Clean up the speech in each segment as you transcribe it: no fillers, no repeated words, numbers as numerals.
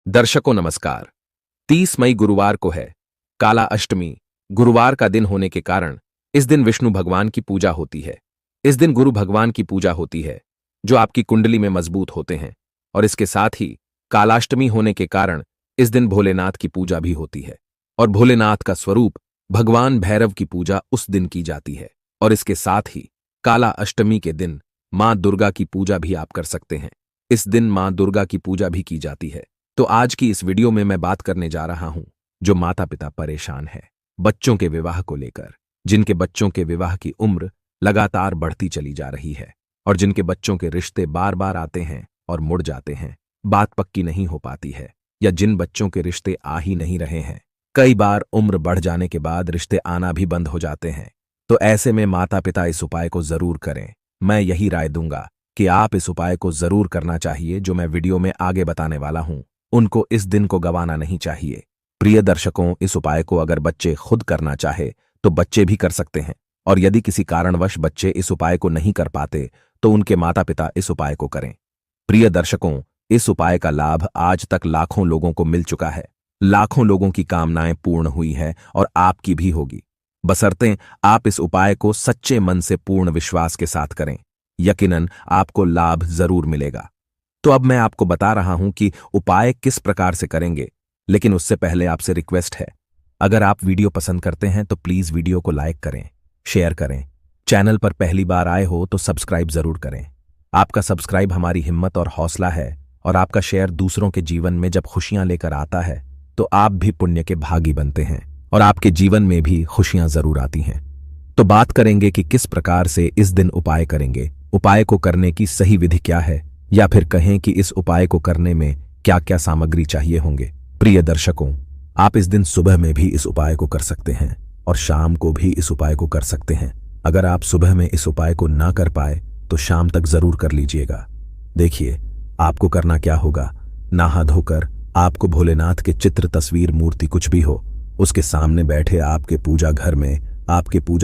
दर्शकों नमस्कार। 30 मई गुरुवार को है काला अष्टमी। गुरुवार का दिन होने के कारण इस दिन विष्णु भगवान की पूजा होती है। इस दिन गुरु भगवान की पूजा होती है जो आपकी कुंडली में मजबूत होते हैं, और इसके साथ ही कालाष्टमी होने के कारण इस दिन भोलेनाथ की पूजा भी होती है। और भोलेनाथ का स्वरूप भगवान भैरव की पूजा उस दिन की जाती है। और इसके साथ ही काला अष्टमी के दिन मां दुर्गा की पूजा भी आप कर सकते हैं। इस दिन मां दुर्गा की पूजा भी की जाती है। तो आज की इस वीडियो में मैं बात करने जा रहा हूं जो माता पिता परेशान हैं बच्चों के विवाह को लेकर, जिनके बच्चों के विवाह की उम्र लगातार बढ़ती चली जा रही है, और जिनके बच्चों के रिश्ते बार बार आते हैं और मुड़ जाते हैं, बात पक्की नहीं हो पाती है, या जिन बच्चों के रिश्ते आ ही नहीं रहे हैं। कई बार उम्र बढ़ जाने के बाद रिश्ते आना भी बंद हो जाते हैं। तो ऐसे में माता पिता इस उपाय को जरूर करें। मैं यही राय दूंगा कि आप इस उपाय को जरूर करना चाहिए जो मैं वीडियो में आगे बताने वाला हूं। उनको इस दिन को गंवाना नहीं चाहिए। प्रिय दर्शकों, इस उपाय को अगर बच्चे खुद करना चाहे तो बच्चे भी कर सकते हैं, और यदि किसी कारणवश बच्चे इस उपाय को नहीं कर पाते तो उनके माता पिता इस उपाय को करें। प्रिय दर्शकों, इस उपाय का लाभ आज तक लाखों लोगों को मिल चुका है। लाखों लोगों की कामनाएं पूर्ण हुई है और आपकी भी होगी, बशर्ते आप इस उपाय को सच्चे मन से पूर्ण विश्वास के साथ करें। यकीनन आपको लाभ जरूर मिलेगा। तो अब मैं आपको बता रहा हूं कि उपाय किस प्रकार से करेंगे, लेकिन उससे पहले आपसे रिक्वेस्ट है, अगर आप वीडियो पसंद करते हैं तो प्लीज वीडियो को लाइक करें, शेयर करें। चैनल पर पहली बार आए हो तो सब्सक्राइब जरूर करें। आपका सब्सक्राइब हमारी हिम्मत और हौसला है, और आपका शेयर दूसरों के जीवन में जब खुशियां लेकर आता है तो आप भी पुण्य के भागी बनते हैं, और आपके जीवन में भी खुशियां जरूर आती हैं। तो बात करेंगे कि किस प्रकार से इस दिन उपाय करेंगे, उपाय को करने की सही विधि क्या है, या फिर कहें कि इस उपाय को करने में क्या क्या सामग्री चाहिए होंगे। प्रिय दर्शकों, आप इस दिन सुबह में भी इस उपाय को कर सकते हैं और शाम को भी इस उपाय को कर सकते हैं। अगर आप सुबह में इस उपाय को ना कर पाए तो शाम तक जरूर कर लीजिएगा। देखिए, आपको करना क्या होगा। नहा धोकर आपको भोलेनाथ के चित्र, तस्वीर, मूर्ति कुछ भी हो, उसके सामने बैठे आपके पूजा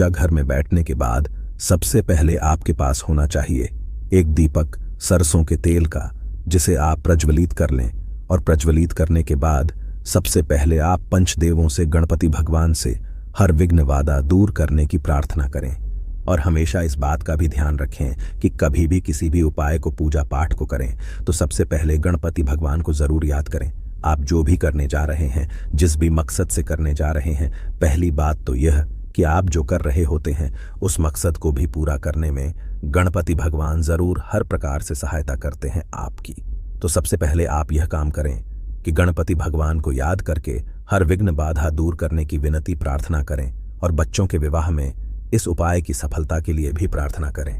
घर में बैठने के बाद सबसे पहले आपके पास होना चाहिए एक दीपक सरसों के तेल का, जिसे आप प्रज्वलित कर लें। और प्रज्वलित करने के बाद सबसे पहले आप पंचदेवों से, गणपति भगवान से हर विघ्न बाधा दूर करने की प्रार्थना करें। और हमेशा इस बात का भी ध्यान रखें कि कभी भी किसी भी उपाय को, पूजा पाठ को करें तो सबसे पहले गणपति भगवान को जरूर याद करें। आप जो भी करने जा रहे हैं, जिस भी मकसद से करने जा रहे हैं, पहली बात तो यह कि आप जो कर रहे होते हैं उस मकसद को भी पूरा करने में गणपति भगवान जरूर हर प्रकार से सहायता करते हैं आपकी। तो सबसे पहले आप यह काम करें कि गणपति भगवान को याद करके हर विघ्न बाधा दूर करने की विनती प्रार्थना करें, और बच्चों के विवाह में इस उपाय की सफलता के लिए भी प्रार्थना करें।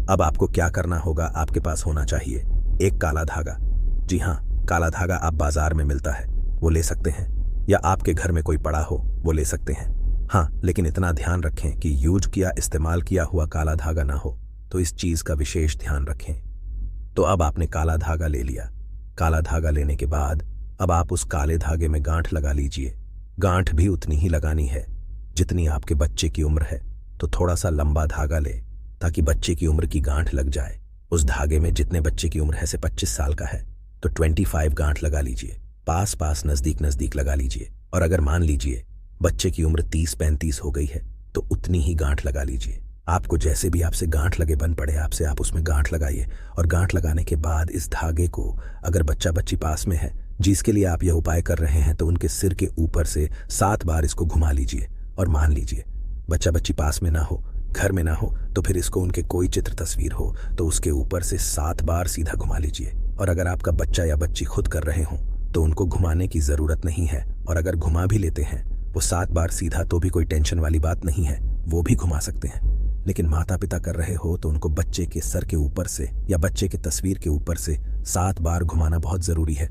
अब आपको क्या करना होगा, आपके पास होना चाहिए एक काला धागा। जी हाँ, काला धागा आप बाजार में मिलता है, वो ले सकते हैं, या आपके घर में कोई पड़ा हो वो ले सकते हैं। हाँ, लेकिन इतना ध्यान रखें कि यूज किया, इस्तेमाल किया हुआ काला धागा ना हो, तो इस चीज का विशेष ध्यान रखें। तो अब आपने काला धागा ले लिया। काला धागा लेने के बाद अब आप उस काले धागे में गांठ लगा लीजिए। गांठ भी उतनी ही लगानी है जितनी आपके बच्चे की उम्र है। तो थोड़ा सा लंबा धागा ले ताकि बच्चे की उम्र की गांठ लग जाए। उस धागे में जितने बच्चे की उम्र है, से 25 साल का है तो 25 गांठ लगा लीजिए। पास पास, नजदीक नजदीक लगा लीजिए। और अगर मान लीजिए बच्चे की उम्र 30-35 हो गई है तो उतनी ही गांठ लगा लीजिए। आपको जैसे भी आपसे गांठ लगे बन पड़े आपसे, आप उसमें गांठ लगाइए। और गांठ लगाने के बाद इस धागे को, अगर बच्चा बच्ची पास में है जिसके लिए आप यह उपाय कर रहे हैं, तो उनके सिर के ऊपर से 7 बार इसको घुमा लीजिए। और मान लीजिए बच्चा बच्ची पास में ना हो, घर में ना हो, तो फिर इसको उनके कोई चित्र, तस्वीर हो तो उसके ऊपर से 7 बार सीधा घुमा लीजिए। और अगर आपका बच्चा या बच्ची खुद कर रहे हों तो उनको घुमाने की जरूरत नहीं है। और अगर घुमा भी लेते हैं वो 7 बार सीधा, तो भी कोई टेंशन वाली बात नहीं है, वो भी घुमा सकते हैं। लेकिन माता पिता कर रहे हो तो उनको बच्चे के सर के ऊपर से या बच्चे के तस्वीर के ऊपर से 7 बार घुमाना बहुत जरूरी है।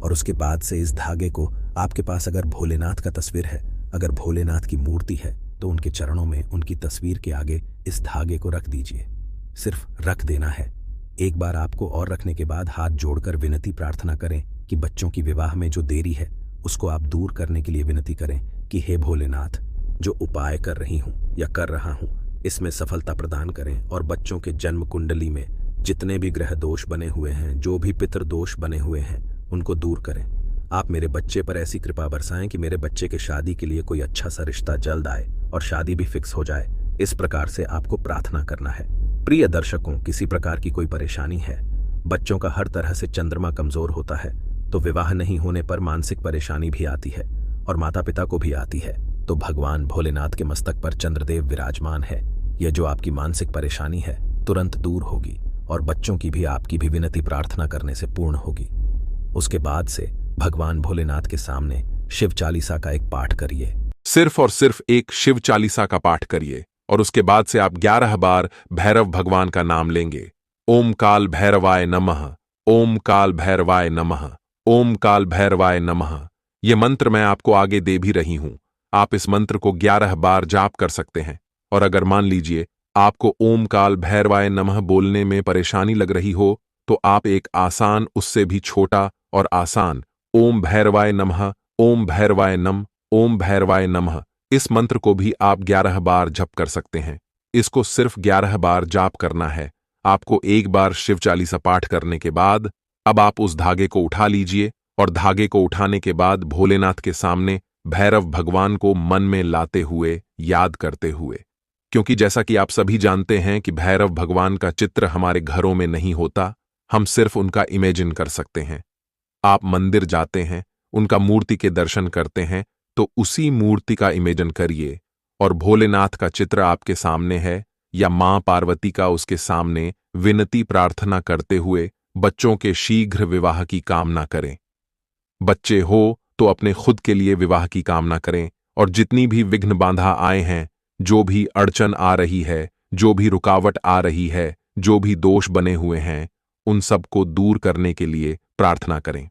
और उसके बाद से इस धागे को, आपके पास अगर भोलेनाथ का तस्वीर है, अगर भोलेनाथ की मूर्ति है, तो उनके चरणों में, उनकी तस्वीर के आगे इस धागे को रख दीजिए। सिर्फ रख देना है। एक बार आपको और रखने के बाद हाथ जोड़कर विनती प्रार्थना करें कि बच्चों की विवाह में जो देरी है उसको आप दूर करने के लिए विनती करें कि हे भोलेनाथ, जो उपाय कर रही हूं या कर रहा हूं इसमें सफलता प्रदान करें, और बच्चों के जन्म कुंडली में जितने भी ग्रह दोष बने हुए हैं, जो भी पितृ दोष बने हुए हैं, उनको दूर करें। आप मेरे बच्चे पर ऐसी कृपा बरसाएं कि मेरे बच्चे के शादी के लिए कोई अच्छा सा रिश्ता जल्द आए और शादी भी फिक्स हो जाए। इस प्रकार से आपको प्रार्थना करना है। प्रिय दर्शकों, किसी प्रकार की कोई परेशानी है, बच्चों का हर तरह से चंद्रमा कमजोर होता है, तो विवाह नहीं होने पर मानसिक परेशानी भी आती है और माता पिता को भी आती है, तो भगवान भोलेनाथ के मस्तक पर चंद्रदेव विराजमान है। यह जो आपकी मानसिक परेशानी है तुरंत दूर होगी और बच्चों की भी आपकी भी विनती प्रार्थना करने से पूर्ण होगी। उसके बाद से भगवान भोलेनाथ के सामने शिव चालीसा का एक पाठ करिए। सिर्फ और सिर्फ एक शिव चालीसा का पाठ करिए और उसके बाद से आप 11 बार भैरव भगवान का नाम लेंगे। ओम काल भैरवाय नमः, ओम काल भैरवाय नमः, ओम काल भैरवाय नमः। ये मंत्र मैं आपको आगे दे भी रही हूं। आप इस मंत्र को 11 बार जाप कर सकते हैं। और अगर मान लीजिए आपको ओम काल भैरवाय नमः बोलने में परेशानी लग रही हो, तो आप एक आसान, उससे भी छोटा और आसान ओम भैरवाय नमः, ओम भैरवाय नम, ओम भैरवाय नमः, इस मंत्र को भी आप 11 बार जप कर सकते हैं। इसको सिर्फ 11 बार जाप करना है। आपको एक बार शिव चालीसा पाठ करने के बाद अब आप उस धागे को उठा लीजिए और धागे को उठाने के बाद भोलेनाथ के सामने भैरव भगवान को मन में लाते हुए, याद करते हुए, क्योंकि जैसा कि आप सभी जानते हैं कि भैरव भगवान का चित्र हमारे घरों में नहीं होता, हम सिर्फ उनका इमेजिन कर सकते हैं। आप मंदिर जाते हैं, उनका मूर्ति के दर्शन करते हैं, तो उसी मूर्ति का इमेजिन करिए और भोलेनाथ का चित्र आपके सामने है या मां पार्वती का उसके सामने विनती प्रार्थना करते हुए बच्चों के शीघ्र विवाह की कामना करें। बच्चे हो तो अपने खुद के लिए विवाह की कामना करें और जितनी भी विघ्न बाधा आए हैं, जो भी अड़चन आ रही है, जो भी रुकावट आ रही है, जो भी दोष बने हुए हैं, उन सब को दूर करने के लिए प्रार्थना करें।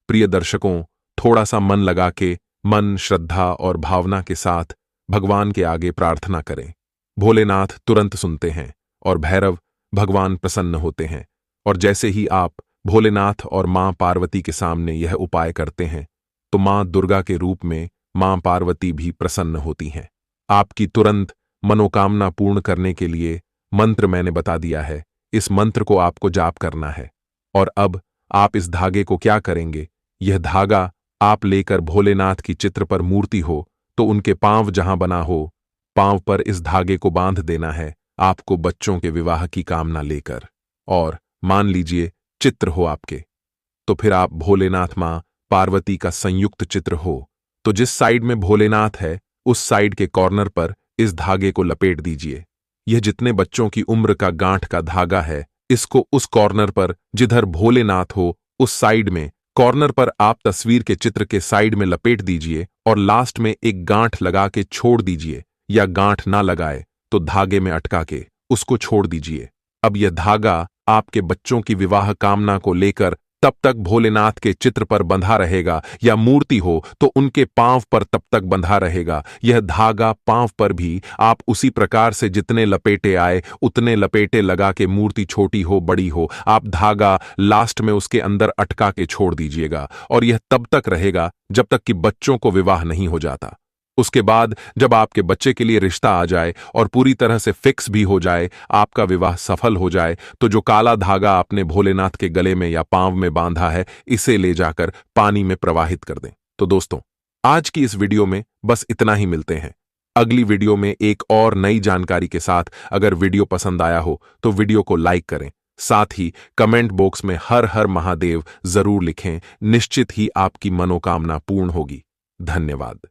प्रिय दर्शकों, थोड़ा सा मन लगा के, मन, श्रद्धा और भावना के साथ भगवान के आगे प्रार्थना करें। भोलेनाथ तुरंत सुनते हैं और भैरव भगवान प्रसन्न होते हैं। और जैसे ही आप भोलेनाथ और मां पार्वती के सामने यह उपाय करते हैं, तो मां दुर्गा के रूप में मां पार्वती भी प्रसन्न होती हैं। आपकी तुरंत मनोकामना पूर्ण करने के लिए मंत्र मैंने बता दिया है। इस मंत्र को आपको जाप करना है। और अब आप इस धागे को क्या करेंगे, यह धागा आप लेकर भोलेनाथ की चित्र पर मूर्ति हो तो उनके पांव जहां बना हो, पांव पर इस धागे को बांध देना है आपको बच्चों के विवाह की कामना लेकर। और मान लीजिए चित्र हो आपके, तो फिर आप भोलेनाथ मां पार्वती का संयुक्त चित्र हो, तो जिस साइड में भोलेनाथ है उस साइड के कॉर्नर पर इस धागे को लपेट दीजिए। यह जितने बच्चों की उम्र का गांठ का धागा है, इसको उस कॉर्नर पर जिधर भोलेनाथ हो उस साइड में, कॉर्नर पर आप तस्वीर के चित्र के साइड में लपेट दीजिए और लास्ट में एक गांठ लगा के छोड़ दीजिए, या गांठ ना लगाए तो धागे में अटका के उसको छोड़ दीजिए। अब यह धागा आपके बच्चों की विवाह कामना को लेकर तब तक भोलेनाथ के चित्र पर बंधा रहेगा, या मूर्ति हो तो उनके पांव पर तब तक बंधा रहेगा। यह धागा पांव पर भी आप उसी प्रकार से जितने लपेटे आए उतने लपेटे लगा के, मूर्ति छोटी हो बड़ी हो, आप धागा लास्ट में उसके अंदर अटका के छोड़ दीजिएगा। और यह तब तक रहेगा जब तक कि बच्चों को विवाह नहीं हो जाता। उसके बाद जब आपके बच्चे के लिए रिश्ता आ जाए और पूरी तरह से फिक्स भी हो जाए, आपका विवाह सफल हो जाए, तो जो काला धागा आपने भोलेनाथ के गले में या पांव में बांधा है, इसे ले जाकर पानी में प्रवाहित कर दें। तो दोस्तों, आज की इस वीडियो में बस इतना ही। मिलते हैं अगली वीडियो में एक और नई जानकारी के साथ। अगर वीडियो पसंद आया हो तो वीडियो को लाइक करें, साथ ही कमेंट बॉक्स में हर हर महादेव जरूर लिखें। निश्चित ही आपकी मनोकामना पूर्ण होगी। धन्यवाद।